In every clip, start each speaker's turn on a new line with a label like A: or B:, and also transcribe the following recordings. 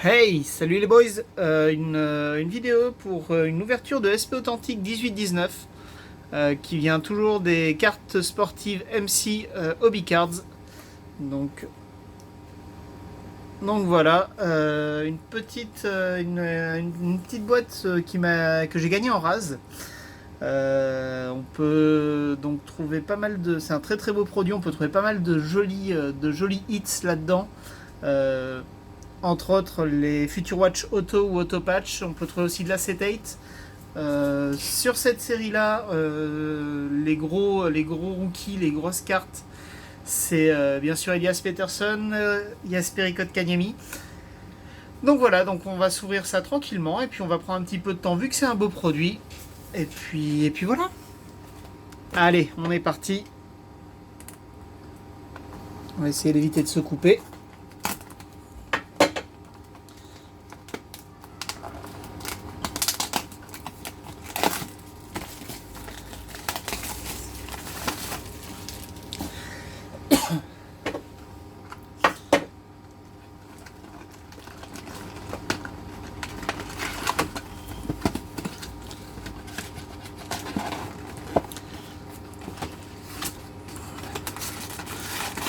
A: Hey, salut les boys. Une vidéo pour une ouverture de SP Authentique 18-19 qui vient toujours des cartes sportives MC Hobby Cards. Donc, donc voilà, une petite boîte que j'ai gagnée en rase. On peut donc trouver pas mal de. C'est un très très beau produit. On peut trouver pas mal de jolis hits là-dedans. Euh, Entre autres les Future Watch Auto ou Auto Patch. On peut trouver aussi de l'acetate. Sur cette série-là, les gros rookies, les grosses cartes, c'est bien sûr Elias Peterson, Jesperi Kotkaniemi. Donc voilà, donc on va s'ouvrir ça tranquillement et puis on va prendre un petit peu de temps vu que c'est un beau produit. Et puis voilà. Allez, on est parti. On va essayer d'éviter de se couper.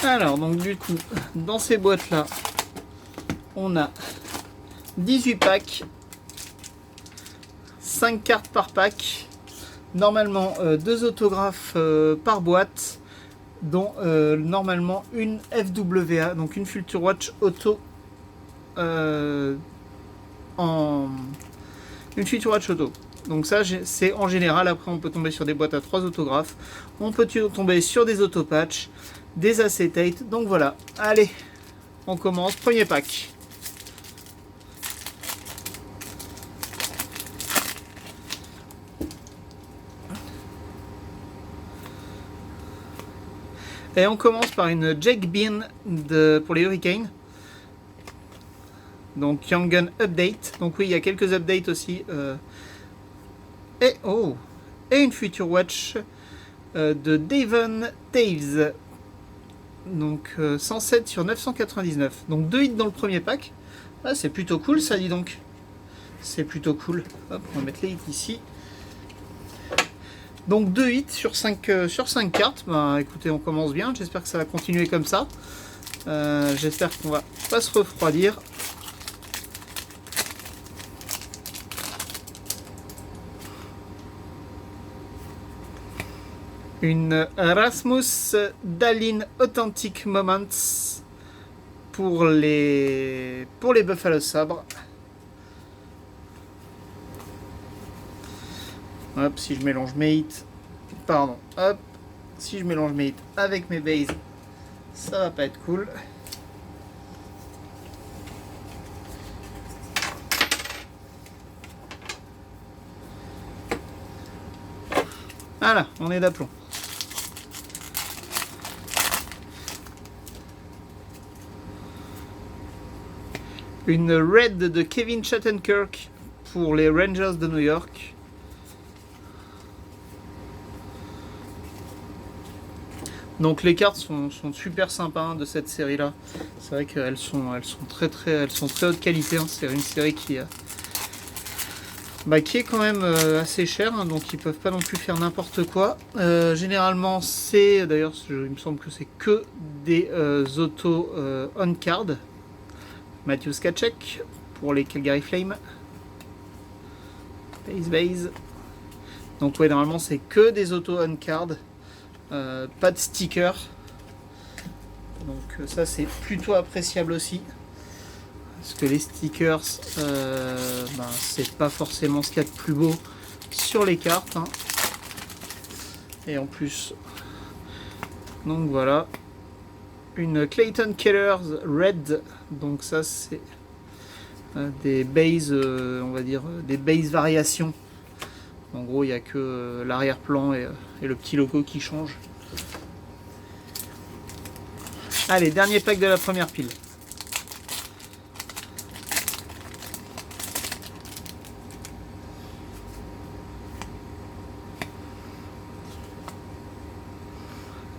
A: Alors, donc du coup, dans ces boîtes-là, on a 18 packs, 5 cartes par pack, normalement 2 autographes par boîte, dont normalement une FWA, donc une Future Watch Auto une Future Watch Auto. Donc ça c'est en général. Après on peut tomber sur des boîtes à 3 autographes, on peut tomber sur des autopatchs, des acetates. Donc voilà, allez, on commence. Premier pack. Et on commence par une Jake Bean pour les Hurricanes. Donc Young Gun Update. Donc oui, il y a quelques updates aussi. Et une Future Watch de Devon Taves. Donc 107 sur 999. Donc 2 hits dans le premier pack. Ah, c'est plutôt cool ça, dis donc. C'est plutôt cool. Hop, on va mettre les hits ici. Donc 2 hits sur 5 cartes. Bah écoutez, on commence bien. J'espère que ça va continuer comme ça. J'espère qu'on va pas se refroidir. Une Rasmus Dahlin Authentic Moments pour les Buffalo Sabres. Hop, si je mélange mes hits, pardon, hop, si je mélange mes hits avec mes bases, ça va pas être cool. Voilà, on est d'aplomb. Une Red de Kevin Shattenkirk pour les Rangers de New York. Donc les cartes sont super sympas de cette série là. C'est vrai qu'elles sont très haute qualité. C'est une série qui est quand même assez chère, hein, donc ils peuvent pas non plus faire n'importe quoi. Généralement c'est, d'ailleurs il me semble que c'est que des autos on card. Matthew Skacek pour les Calgary Flames. Base. Donc ouais, normalement c'est que des autos on card. Pas de sticker. Donc ça c'est plutôt appréciable aussi. Parce que les stickers, c'est pas forcément ce qu'il y a de plus beau sur les cartes. Hein. Et en plus, donc voilà. Une Clayton Kellers Red. Donc ça c'est des bases, on va dire des bases variations. En gros il n'y a que l'arrière-plan et le petit logo qui change. Allez, dernier pack de la première pile.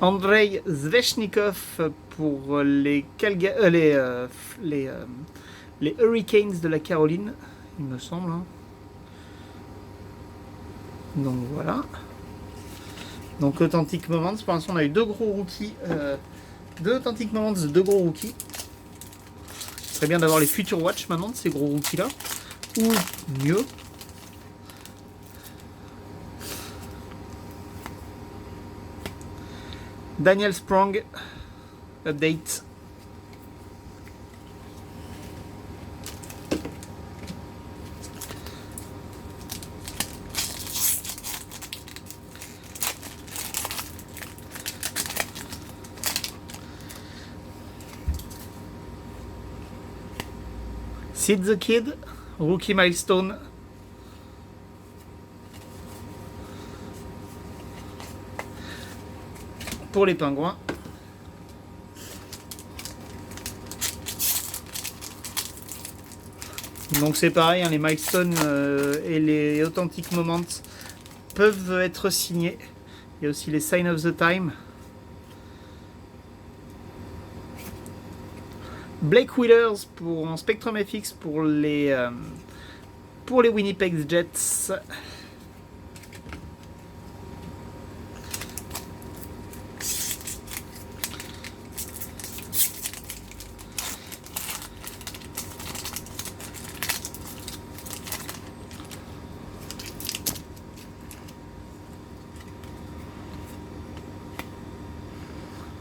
A: Andrei Zvechnikov pour les les Hurricanes de la Caroline, il me semble. Hein. Donc voilà. Donc Authentic Moments, pour l'instant on a eu deux gros rookies. Deux Authentic Moments, deux gros rookies. Ce serait bien d'avoir les Future Watch maintenant de ces gros rookies là. Ou mieux. Daniel Sprong, update. Sid the Kid, rookie milestone. Pour les Pingouins. Donc c'est pareil, hein, les milestones et les authentic moments peuvent être signés. Il y a aussi les sign of the time. Blake Wheelers en Spectrum FX pour les Winnipeg Jets.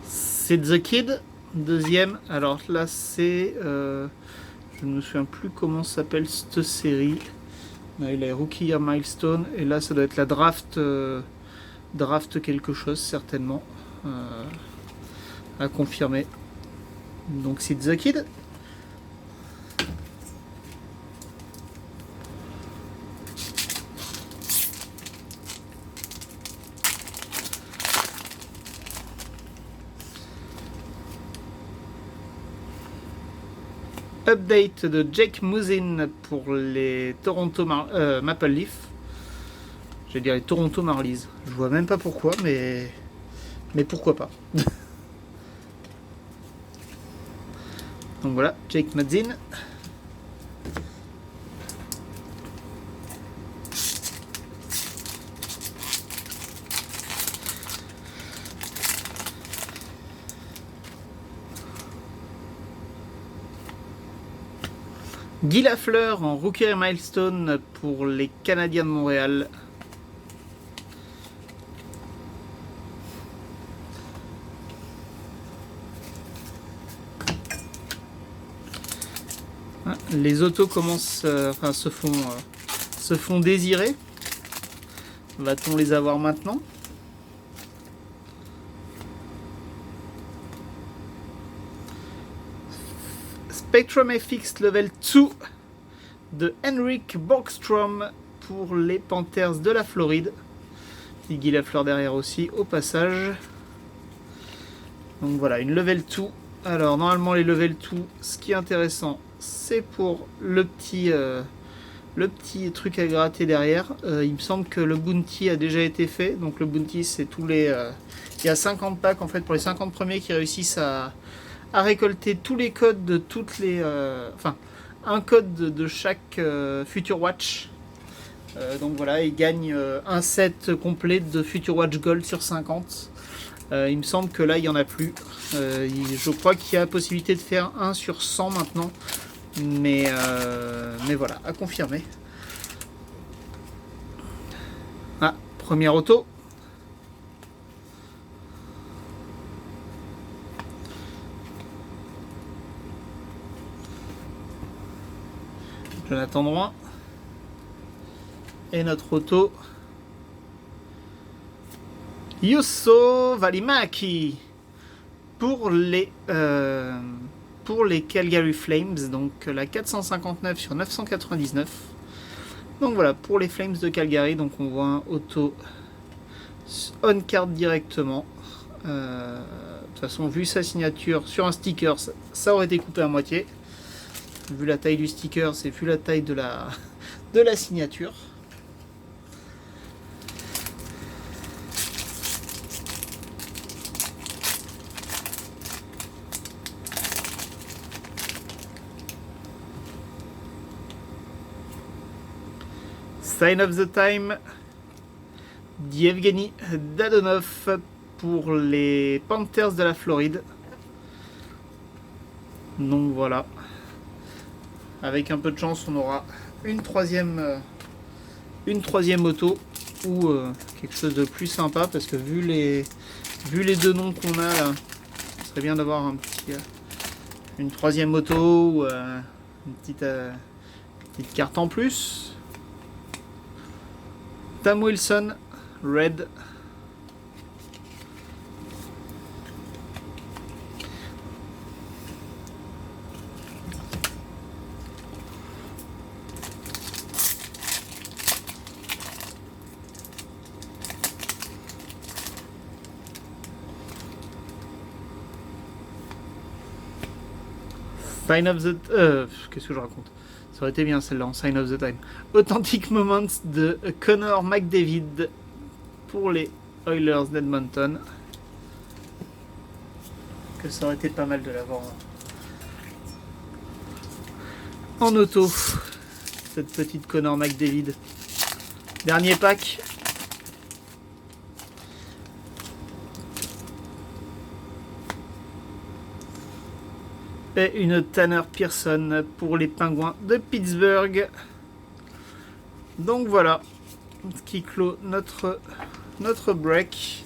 A: C'est The Kid, deuxième. Alors là, c'est. Je ne me souviens plus comment s'appelle cette série. Là, il est Rookie Year Milestone. Et là, ça doit être la draft. Draft quelque chose, certainement. À confirmer. Donc, c'est The Kid. Update de Jake Muzzin pour les Toronto Maple Leaf. Je vais dire les Toronto Marlies. Je vois même pas pourquoi, mais pourquoi pas. Donc voilà, Jake Muzzin. Guy Lafleur en Rookie Milestone pour les Canadiens de Montréal. Les autos commencent, se font désirer. Va-t-on les avoir maintenant? Spectrum FX Level 2 de Henrik Borgstrom pour les Panthers de la Floride. Et Guy Lafleur derrière aussi au passage. Donc voilà, une Level 2. Alors normalement les Level 2, ce qui est intéressant, c'est pour le petit truc à gratter derrière. Il me semble que le bounty a déjà été fait. Donc le bounty c'est tous les... il y a 50 packs en fait pour les 50 premiers qui réussissent à récolter tous les codes de toutes les... un code de chaque Future Watch. Donc voilà, il gagne un set complet de Future Watch Gold sur 50. Il me semble que là, il n'y en a plus. Je crois qu'il y a la possibilité de faire 1 sur 100 maintenant. Mais voilà, à confirmer. Ah, première auto. Jonathan Drouin. Et notre auto. Juuso Välimäki pour les Calgary Flames, donc la 459 sur 999. Donc voilà, pour les Flames de Calgary, donc on voit un auto on card directement. De toute façon, vu sa signature sur un sticker, ça aurait été coupé à moitié. Vu la taille du sticker, c'est vu la taille de la signature. Sign of the Time d'Yevgeny Dadonov pour les Panthers de la Floride. Donc voilà. Avec un peu de chance, on aura une troisième auto ou quelque chose de plus sympa, parce que vu les deux noms qu'on a là, ce serait bien d'avoir une troisième auto ou une petite carte en plus. Tam Wilson, Red. Sign of the... qu'est-ce que je raconte? Ça aurait été bien celle-là en Sign of the Time. Authentic Moments de Connor McDavid pour les Oilers d'Edmonton. Que ça aurait été pas mal de l'avoir en auto. Cette petite Connor McDavid. Dernier pack. Et une Tanner Pearson pour les Pingouins de Pittsburgh. Donc voilà ce qui clôt notre break.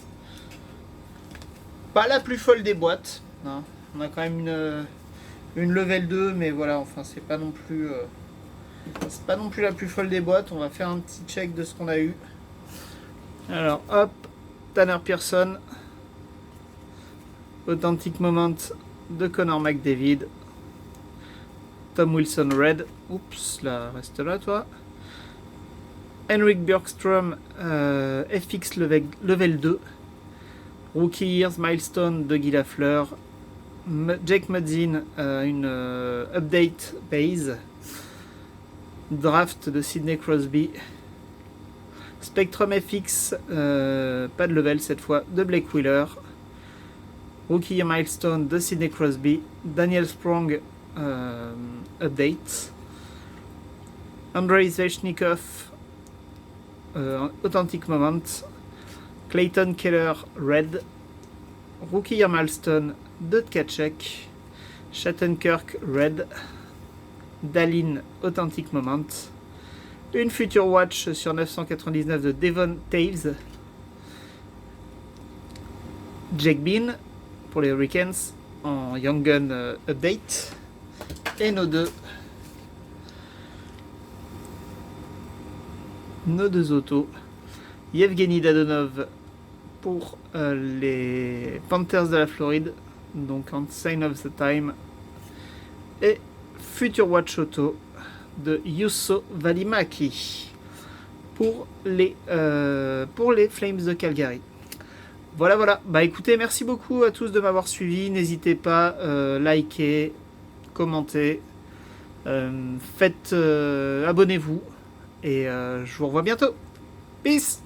A: Pas la plus folle des boîtes. Non. On a quand même une level 2, mais voilà, enfin c'est pas non plus la plus folle des boîtes. On va faire un petit check de ce qu'on a eu. Alors hop, Tanner Pearson, Authentic Moment de Connor McDavid, Tom Wilson Red, oups, là, reste là toi, Henrik Bjorkström FX level 2, Rookie Years Milestone de Guy Lafleur, Jake Mudzin une update base, Draft de Sidney Crosby, Spectrum FX, pas de level cette fois, de Blake Wheeler, Rookie Year Milestone de Sidney Crosby, Daniel Sprong update, Andrei Svechnikov Authentic Moment, Clayton Keller Red, Rookie Year Milestone de Tkachuk, Shattenkirk Red, Dalin Authentic Moment, une Future Watch sur 999 de Devon Taves, Jake Bean pour les Hurricanes en Young Gun update, et nos deux autos, Yevgeny Dadonov pour les Panthers de la Floride, donc en Sign of the Time, et Future Watch Auto de Juuso Välimäki pour les Flames de Calgary. Voilà. Bah écoutez, merci beaucoup à tous de m'avoir suivi. N'hésitez pas, likez, commentez, abonnez-vous, et je vous revois bientôt. Peace.